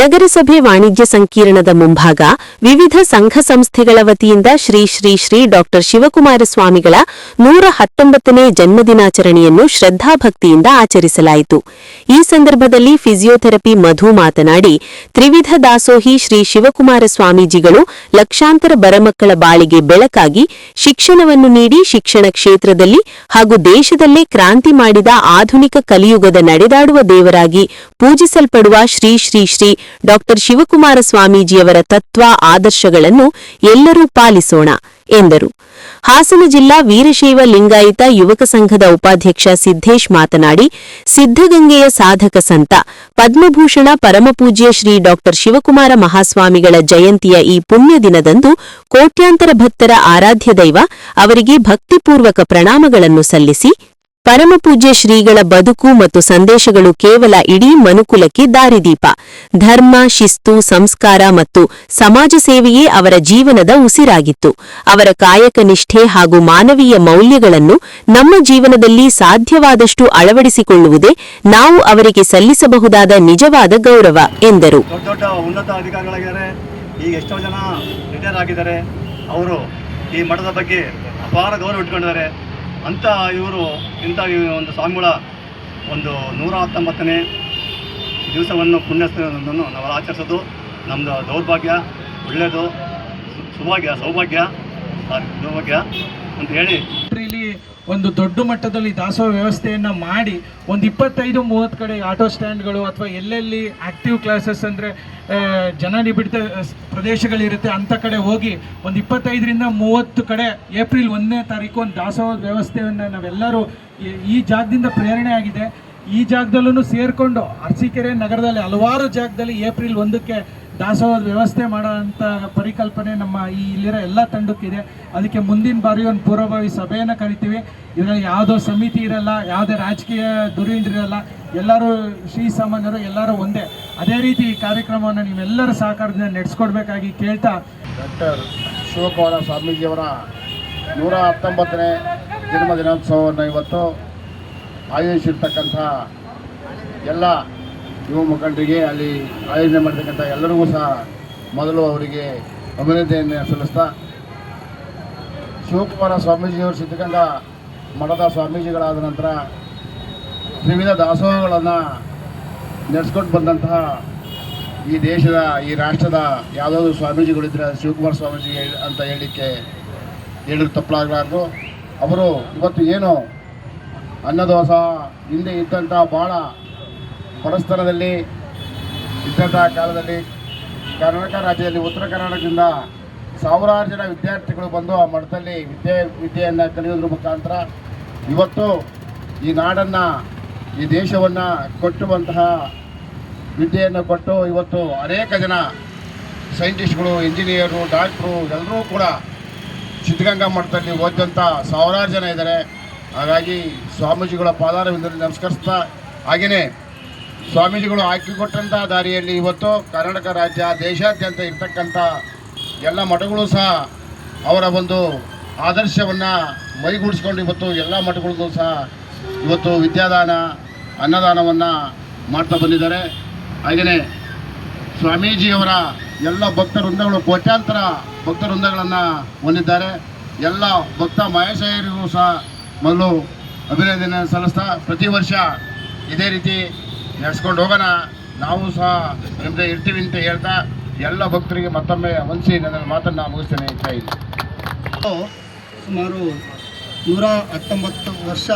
ನಗರಸಭೆ ವಾಣಿಜ್ಯ ಸಂಕೀರ್ಣದ ಮುಂಭಾಗ ವಿವಿಧ ಸಂಘ ಸಂಸ್ಥೆಗಳ ವತಿಯಿಂದ ಶ್ರೀ ಶ್ರೀ ಶ್ರೀ ಡಾ ಶಿವಕುಮಾರ ಸ್ವಾಮಿಗಳ 119ನೇ ಜನ್ಮದಿನಾಚರಣೆಯನ್ನು ಶ್ರದ್ಧಾಭಕ್ತಿಯಿಂದ ಆಚರಿಸಲಾಯಿತು. ಈ ಸಂದರ್ಭದಲ್ಲಿ ಫಿಸಿಯೋಥೆರಪಿ ಮಧು ಮಾತನಾಡಿ, ತ್ರಿವಿಧ ದಾಸೋಹಿ ಶ್ರೀ ಶಿವಕುಮಾರ ಸ್ವಾಮೀಜಿಗಳು ಲಕ್ಷಾಂತರ ಬರಮಕ್ಕಳ ಬಾಳಿಗೆ ಬೆಳಕಾಗಿ ಶಿಕ್ಷಣವನ್ನು ನೀಡಿ ಶಿಕ್ಷಣ ಕ್ಷೇತ್ರದಲ್ಲಿ ಹಾಗೂ ದೇಶದಲ್ಲೇ ಕ್ರಾಂತಿ ಮಾಡಿದ ಆಧುನಿಕ ಕಲಿಯುಗದ ನಡೆದಾಡುವ ದೇವರಾಗಿ ಪೂಜಿಸಲ್ಪಡುವ ಶ್ರೀ ಶ್ರೀ ಶ್ರೀ ಡಾ ಶಿವಕುಮಾರ ಸ್ವಾಮೀಜಿಯವರ ತತ್ವ ಆದರ್ಶಗಳನ್ನು ಎಲ್ಲರೂ ಪಾಲಿಸೋಣ ಎಂದರು. ಹಾಸನ ಜಿಲ್ಲಾ ವೀರಶೈವ ಲಿಂಗಾಯತ ಯುವಕ ಸಂಘದ ಉಪಾಧ್ಯಕ್ಷ ಸಿದ್ದೇಶ್ ಮಾತನಾಡಿ, ಸಿದ್ಧಗಂಗೆಯ ಸಾಧಕ ಸಂತ ಪದ್ಮಭೂಷಣ ಪರಮಪೂಜ್ಯ ಶ್ರೀ ಡಾ ಶಿವಕುಮಾರ ಮಹಾಸ್ವಾಮಿಗಳ ಜಯಂತಿಯ ಈ ಪುಣ್ಯ ದಿನದಂದು ಕೋಟ್ಯಾಂತರ ಭಕ್ತರ ಆರಾಧ್ಯ ದೈವ ಅವರಿಗೆ ಭಕ್ತಿಪೂರ್ವಕ ಪ್ರಣಾಮಗಳನ್ನು ಸಲ್ಲಿಸಿ, ಪರಮಪೂಜ್ಯ ಶ್ರೀಗಳ ಬದುಕು ಮತ್ತು ಸಂದೇಶಗಳು ಕೇವಲ ಇಡೀ ಮನುಕುಲಕ್ಕೆ ದಾರಿದೀಪ. ಧರ್ಮ, ಶಿಸ್ತು, ಸಂಸ್ಕಾರ ಮತ್ತು ಸಮಾಜ ಸೇವೆಯೇ ಅವರ ಜೀವನದ ಉಸಿರಾಗಿತ್ತು. ಅವರ ಕಾಯಕ ನಿಷ್ಠೆ ಹಾಗೂ ಮಾನವೀಯ ಮೌಲ್ಯಗಳನ್ನು ನಮ್ಮ ಜೀವನದಲ್ಲಿ ಸಾಧ್ಯವಾದಷ್ಟು ಅಳವಡಿಸಿಕೊಳ್ಳುವುದೇ ನಾವು ಅವರಿಗೆ ಸಲ್ಲಿಸಬಹುದಾದ ನಿಜವಾದ ಗೌರವ ಎಂದರು. ದೊಡ್ಡ ಉನ್ನತ ಅಧಿಕಾರಿಗಳಾಗಿದ್ದಾರೆ, ಈಗ ಎಷ್ಟೋ ಜನ ರಿಟೈರ್ ಆಗಿದ್ದಾರೆ. ಅವರು ಈ ಮಠದ ಬಗ್ಗೆ ಅಪಾರ ಗೌರವ ಇಟ್ಕೊಂಡಿದ್ದಾರೆ. ಅಂಥ ಇವರು ಇಂಥ ಒಂದು ಸ್ವಾಮಿಗಳ ಒಂದು 119ನೇ ದಿವಸವನ್ನು ಪುಣ್ಯಸ್ಥಳವನ್ನು ನಾವು ಆಚರಿಸೋದು ನಮ್ಮದು ದೌರ್ಭಾಗ್ಯ, ಒಳ್ಳೆಯದು, ಸೌಭಾಗ್ಯ ಅಂತ ಹೇಳಿ ಇಲ್ಲಿ ಒಂದು ದೊಡ್ಡ ಮಟ್ಟದಲ್ಲಿ ದಾಸೋಹ ವ್ಯವಸ್ಥೆಯನ್ನು ಮಾಡಿ ಒಂದು 25-30 ಕಡೆ ಆಟೋ ಸ್ಟ್ಯಾಂಡ್ಗಳು ಅಥವಾ ಎಲ್ಲೆಲ್ಲಿ ಆ್ಯಕ್ಟಿವ್ ಕ್ಲಾಸಸ್ ಅಂದರೆ ಜನ ನಿಬಿಡಿತ ಪ್ರದೇಶಗಳಿರುತ್ತೆ ಅಂಥ ಕಡೆ ಹೋಗಿ ಒಂದು 25-30 ಕಡೆ ಏಪ್ರಿಲ್ 1ನೇ ತಾರೀಕು ಒಂದು ದಾಸೋಹ ವ್ಯವಸ್ಥೆಯನ್ನು ನಾವೆಲ್ಲರೂ ಈ ಜಾಗದಿಂದ ಪ್ರೇರಣೆ ಆಗಿದೆ. ಈ ಜಾಗದಲ್ಲೂ ಸೇರಿಕೊಂಡು ಅರಸೀಕೆರೆ ನಗರದಲ್ಲಿ ಹಲವಾರು ಜಾಗದಲ್ಲಿ ಏಪ್ರಿಲ್ 1ಕ್ಕೆ ದಾಸೋಹದ ವ್ಯವಸ್ಥೆ ಮಾಡೋಂಥ ಪರಿಕಲ್ಪನೆ ನಮ್ಮ ಇಲ್ಲಿರೋ ಎಲ್ಲ ತಂಡಕ್ಕಿದೆ. ಅದಕ್ಕೆ ಮುಂದಿನ ಬಾರಿ ಒಂದು ಪೂರ್ವಭಾವಿ ಸಭೆಯನ್ನು ಕರಿತೀವಿ. ಇದರಲ್ಲಿ ಯಾವುದೋ ಸಮಿತಿ ಇರಲ್ಲ, ಯಾವುದೇ ರಾಜಕೀಯ ಧುರೀಣರಿರಲ್ಲ, ಎಲ್ಲರೂ ಶ್ರೀಸಾಮಾನ್ಯರು, ಎಲ್ಲರೂ ಒಂದೇ. ಅದೇ ರೀತಿ ಈ ಕಾರ್ಯಕ್ರಮವನ್ನು ನೀವೆಲ್ಲರ ಸಹಕಾರದಿಂದ ನಡೆಸ್ಕೊಡ್ಬೇಕಾಗಿ ಕೇಳ್ತಾ, ಡಾಕ್ಟರ್ ಶಿವಕುಮಾರ ಸ್ವಾಮೀಜಿಯವರ 119ನೇ ಜನ್ಮದಿನೋತ್ಸವವನ್ನು ಇವತ್ತು ಆಯೋಜಿಸಿರ್ತಕ್ಕಂಥ ಎಲ್ಲ ಯುವ ಮುಖಂಡರಿಗೆ, ಅಲ್ಲಿ ಆಯೋಜನೆ ಮಾಡತಕ್ಕಂಥ ಎಲ್ಲರಿಗೂ ಸಹ ಮೊದಲು ಅವರಿಗೆ ಅಭಿನಂದನೆಯನ್ನು ಸಲ್ಲಿಸ್ತಾ, ಶಿವಕುಮಾರ ಸ್ವಾಮೀಜಿಯವರು ಸಿದ್ಧಗಂಗಾ ಮಠದ ಸ್ವಾಮೀಜಿಗಳಾದ ನಂತರ ತ್ರಿವಿಧ ದಾಸೋಹಗಳನ್ನು ನಡೆಸ್ಕೊಂಡು ಬಂದಂತಹ ಈ ದೇಶದ, ಈ ರಾಷ್ಟ್ರದ ಯಾವುದಾದ್ರು ಸ್ವಾಮೀಜಿಗಳಿದ್ದರೆ ಶಿವಕುಮಾರ ಸ್ವಾಮೀಜಿ ಅಂತ ಹೇಳಿದ್ರೆ ತಪ್ಪಲಾಗಲಾರ್ದು. ಅವರು ಇವತ್ತು ಏನು ಅನ್ನದಾಸೋಹ ಹಿಂದೆ ಇದ್ದಂಥ ಭಾಳ ಪರಸ್ಥಳದಲ್ಲಿ ಇದ್ದಂಥ ಕಾಲದಲ್ಲಿ ಕರ್ನಾಟಕ ರಾಜ್ಯದಲ್ಲಿ ಉತ್ತರ ಕರ್ನಾಟಕದಿಂದ ಸಾವಿರಾರು ಜನ ವಿದ್ಯಾರ್ಥಿಗಳು ಬಂದು ಆ ಮಠದಲ್ಲಿ ವಿದ್ಯೆಯನ್ನು ಕಲಿಯೋದ್ರ ಮುಖಾಂತರ ಇವತ್ತು ಈ ನಾಡನ್ನು, ಈ ದೇಶವನ್ನು ಕೊಟ್ಟುವಂತಹ ವಿದ್ಯೆಯನ್ನು ಕೊಟ್ಟು ಇವತ್ತು ಅನೇಕ ಜನ ಸೈಂಟಿಸ್ಟ್ಗಳು, ಇಂಜಿನಿಯರು, ಡಾಕ್ಟ್ರು ಎಲ್ಲರೂ ಕೂಡ ಸಿದ್ಧಗಂಗಾ ಮಠದಲ್ಲಿ ಓದಿದಂಥ ಸಾವಿರಾರು ಜನ ಇದ್ದಾರೆ. ಹಾಗಾಗಿ ಸ್ವಾಮೀಜಿಗಳ ಪಾದಾರವಿಂದರಲ್ಲಿ ನಮಸ್ಕರಿಸ್ತಾ, ಹಾಗೆಯೇ ಸ್ವಾಮೀಜಿಗಳು ಹಾಕಿಕೊಟ್ಟಂಥ ದಾರಿಯಲ್ಲಿ ಇವತ್ತು ಕರ್ನಾಟಕ ರಾಜ್ಯ ದೇಶಾದ್ಯಂತ ಇರ್ತಕ್ಕಂಥ ಎಲ್ಲ ಮಠಗಳು ಸಹ ಅವರ ಒಂದು ಆದರ್ಶವನ್ನು ಮೈಗೂಡಿಸ್ಕೊಂಡು ಇವತ್ತು ಎಲ್ಲ ಮಠಗಳಿಗೂ ಸಹ ಇವತ್ತು ವಿದ್ಯಾದಾನ, ಅನ್ನದಾನವನ್ನು ಮಾಡ್ತಾ ಬಂದಿದ್ದಾರೆ. ಹಾಗೆಯೇ ಸ್ವಾಮೀಜಿಯವರ ಎಲ್ಲ ಭಕ್ತ ವೃಂದಗಳು, ಕೋಟ್ಯಾಂತರ ಭಕ್ತ ವೃಂದಗಳನ್ನು ಹೊಂದಿದ್ದಾರೆ. ಎಲ್ಲ ಭಕ್ತ ಮಹೇಶರಿಗೂ ಸಹ ಮೊದಲು ಅಭಿನಂದನೆ ಸಲ್ಲಿಸ್ತಾ, ಪ್ರತಿ ವರ್ಷ ಇದೇ ರೀತಿ ನಡೆಸ್ಕೊಂಡು ಹೋಗೋಣ, ನಾವು ಸಹ ನಿಮ್ಮದೇ ಇರ್ತೀವಿ ಅಂತ ಹೇಳ್ತಾ ಎಲ್ಲ ಭಕ್ತರಿಗೆ ಮತ್ತೊಮ್ಮೆ ವಂದಿಸಿ ನನ್ನ ಮಾತನ್ನು ಮುಗಿಸ್ತೇನೆ. ಜೈ ಹಿಂದ್. ಸುಮಾರು 119 ವರ್ಷ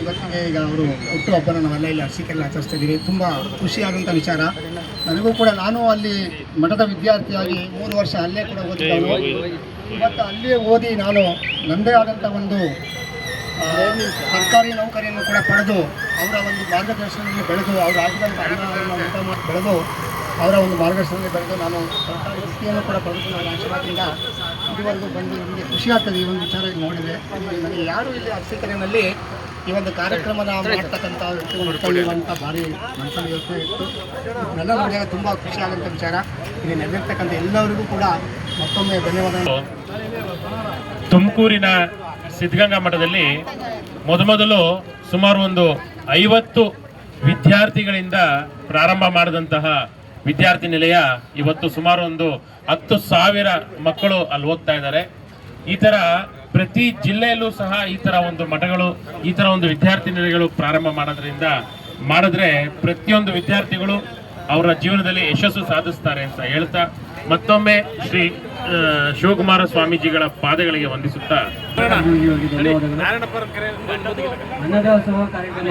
ಇವತ್ತಿಗೆ ಈಗ ಅವರು ಹುಟ್ಟುಹಬ್ಬನ ನಾವೆಲ್ಲ ಇಲ್ಲಿ ಅರಸೀಕೆರೆಯಲ್ಲಿ ಆಚರಿಸ್ತಾ ಇದ್ದೀವಿ. ತುಂಬ ಖುಷಿಯಾದಂಥ ವಿಚಾರ. ನನಗೂ ಕೂಡ, ನಾನು ಅಲ್ಲಿ ಮಠದ ವಿದ್ಯಾರ್ಥಿಯಾಗಿ 3 ವರ್ಷ ಅಲ್ಲೇ ಕೂಡ ಓದಿದ್ದವನು. ಮತ್ತು ಅಲ್ಲೇ ಓದಿ ನಾನು ನನ್ನದೇ ಆದಂಥ ಒಂದು ಸರ್ಕಾರಿ ನೌಕರಿಯನ್ನು ಕೂಡ ಪಡೆದು ಅವರ ಒಂದು ಮಾರ್ಗದರ್ಶನದಲ್ಲಿ ಬೆಳೆದು, ಅವರು ಆಗಿದಂಥ ಅನುದಾನವನ್ನು ಊಟ ಮಾಡಿ ಬೆಳೆದು ಅವರ ಒಂದು ಮಾರ್ಗದರ್ಶನದಲ್ಲಿ ಬೆಳೆದು ನಾನು ಸರ್ಕಾರಿ ವೃತ್ತಿಯನ್ನು ಕೂಡ ಪಡೆದು ನಾನು ಆಶೀರ್ವಾದದಿಂದ ಇದುವರೆಗೂ ಬಂದು ನಿಮಗೆ ಖುಷಿಯಾಗ್ತದೆ. ಈ ಒಂದು ವಿಚಾರ ನೋಡಿದೆ. ನನಗೆ ಯಾರು ಇಲ್ಲಿ ಅರಸೀಕೆರೆಯಲ್ಲಿ ಈ ಒಂದು ಕಾರ್ಯಕ್ರಮನ ಮಾಡ್ತಕ್ಕಂಥ ವ್ಯಕ್ತಿಗಳು ಇಟ್ಕೊಂಡಿರುವಂಥ ಭಾರಿ ಮನಸ್ಸಲ್ಲಿ ಯೋಚನೆ ಇತ್ತು. ಎಲ್ಲ ನೋಡಿದಾಗ ತುಂಬ ಖುಷಿಯಾದಂಥ ವಿಚಾರ. ಇಲ್ಲಿ ನಡೆದಿರ್ತಕ್ಕಂಥ ಎಲ್ಲರಿಗೂ ಕೂಡ ಮತ್ತೊಮ್ಮೆ ಧನ್ಯವಾದ. ತುಮಕೂರಿನ ಸಿದ್ಧಗಂಗಾ ಮಠದಲ್ಲಿ ಮೊದಲು ಸುಮಾರು ಒಂದು 50 ವಿದ್ಯಾರ್ಥಿಗಳಿಂದ ಪ್ರಾರಂಭ ಮಾಡಿದಂತಹ ವಿದ್ಯಾರ್ಥಿ ನಿಲಯ ಇವತ್ತು ಸುಮಾರು ಒಂದು 10,000 ಮಕ್ಕಳು ಅಲ್ಲಿ ಓದ್ತಾ ಇದ್ದಾರೆ. ಈ ತರ ಪ್ರತಿ ಜಿಲ್ಲೆಯಲ್ಲೂ ಸಹ ಈ ತರ ಒಂದು ಮಠಗಳು, ಈ ತರ ಒಂದು ವಿದ್ಯಾರ್ಥಿ ನಿಲಯಗಳು ಪ್ರಾರಂಭ ಮಾಡಿದ್ರೆ ಪ್ರತಿಯೊಂದು ವಿದ್ಯಾರ್ಥಿಗಳು ಅವರ ಜೀವನದಲ್ಲಿ ಯಶಸ್ಸು ಸಾಧಿಸ್ತಾರೆ ಅಂತ ಹೇಳ್ತಾ ಮತ್ತೊಮ್ಮೆ ಶ್ರೀ ಶಿವಕುಮಾರ ಸ್ವಾಮೀಜಿಗಳ ಪಾದಗಳಿಗೆ ವಂದಿಸುತ್ತಾ ಅನ್ನದಾಸೋಹ ಕಾರ್ಯಕ್ರಮ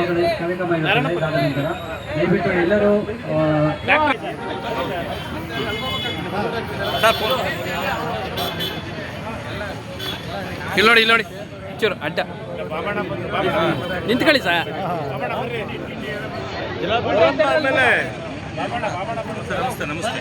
ಇದಾದ ನಂತರ ದಯವಿಟ್ಟು ಎಲ್ಲರೂ ಇಲ್ಲಿ ನೋಡಿ ಚೂರು ಅಡ್ಡ ನಿಂತ್ಕೊಳ್ಳಿ ಸರ್. ನಮಸ್ತೆ.